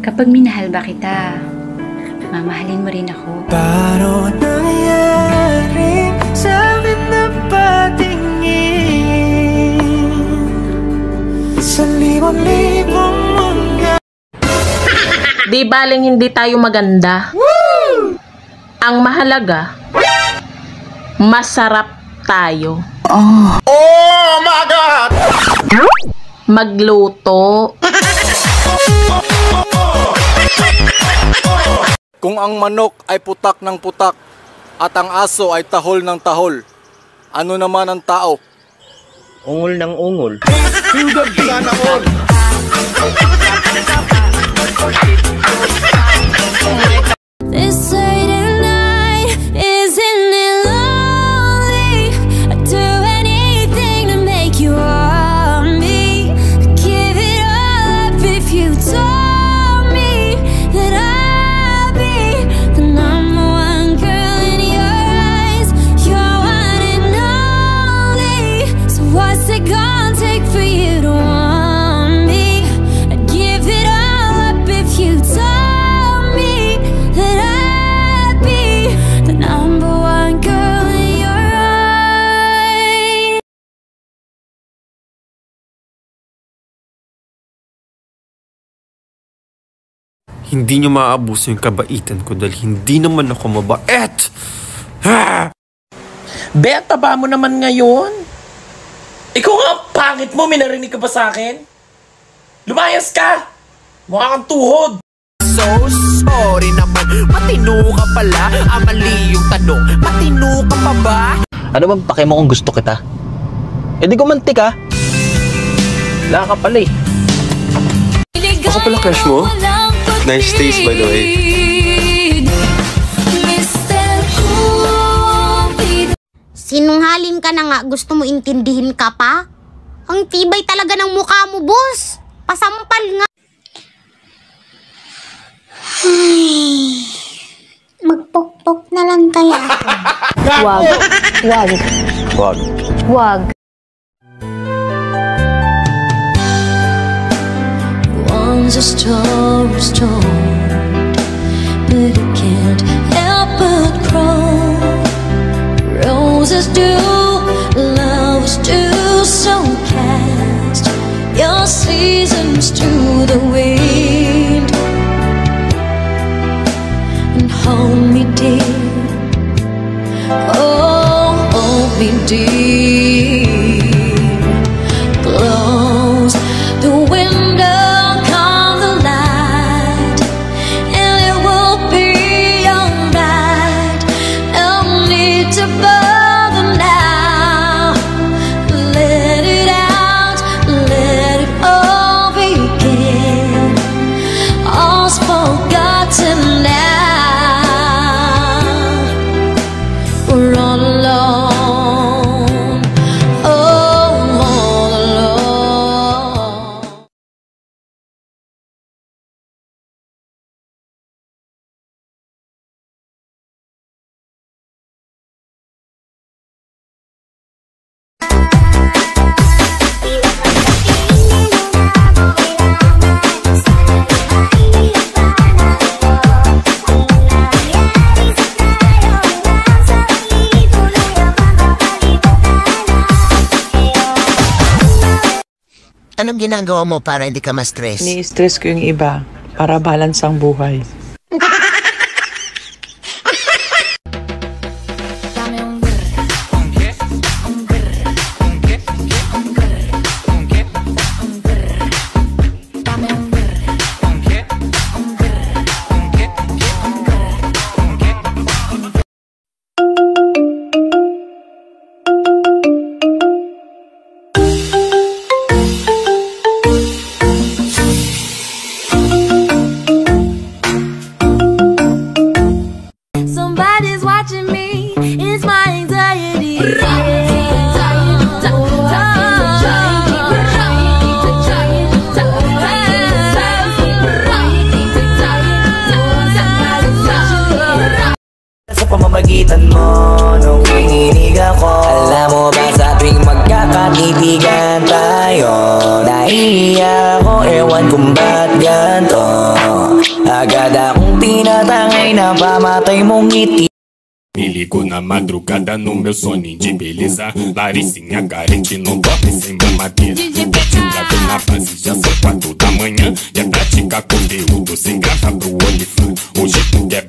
Kapag minahal ba kita, mamahalin mo rin ako. Paano nangyari sa akin na patingin sa libang-libang mga... Di baling hindi tayo maganda. Woo! Ang mahalaga, masarap tayo. Oh my God! Magluto. Kung ang manok ay putak ng putak at ang aso ay tahol ng tahol, ano naman ang tao? Ungol ng ungol. Sana all. This Saturday night, isn't it lonely? I'd do anything to make you want me. Give it all up if you told me that I'll be the number one girl in your eyes. You're one and only. So what's it gonna take for you to want me? I'd give it all up if you told me that I'd be the number one girl in your eyes. Hindi niyo maaabuso yung kabaitan ko dahil hindi naman ako mabait. Ha! Beta ba mo naman ngayon? Ikaw nga, pangit mo, may narinig ka ba sa akin? Lumayas ka! Mukha kang tuhod! So sorry naman, matino ka pala. Mali yung tanong, matino ka pa ba? Ano bang pake mo kung gusto kita? Eh di gumanti ka. Wala ka pala eh. Ako pala crush mo? Nice taste, by the way. Sinungaling ka na nga, gusto mo intindihin ka pa? Ang tibay talaga ng mukha mo, boss. Pasampal nga. Ay, magpokpok na lang kaya ako. Wag. Wag. Wag. Wag. Once a story's told, but it can't help but grow. Roses do, lovers do, so cast your seasons to the wind and hold me dear. Oh, hold me dear. Close the window, calm the light, and it will be alright. No need to bother now. Let it out, let it all begin. All's forgotten now. We're all alone. Oh, all alone. Anong ginagawa mo para hindi ka ma-stress? Ni-stress ko yung iba para balance ang buhay. Somebody's watching me, it's my anxiety. Sa pamamagitan mo, nung kininig ako, alam mo ba sa tuwing magkakatitigan tayo, naiiyak ako, ewan kung ba't ganto. Agad akong tinatangay na pamatay mong ngiti. Me ligo na madrugada no meu soninho de beleza. Laricinha carente não dorme sem mamadeira. Tingado na base já são 4 da manhã. E a tática conteúdo sem graça pro OnlyFans. Hoje tu quer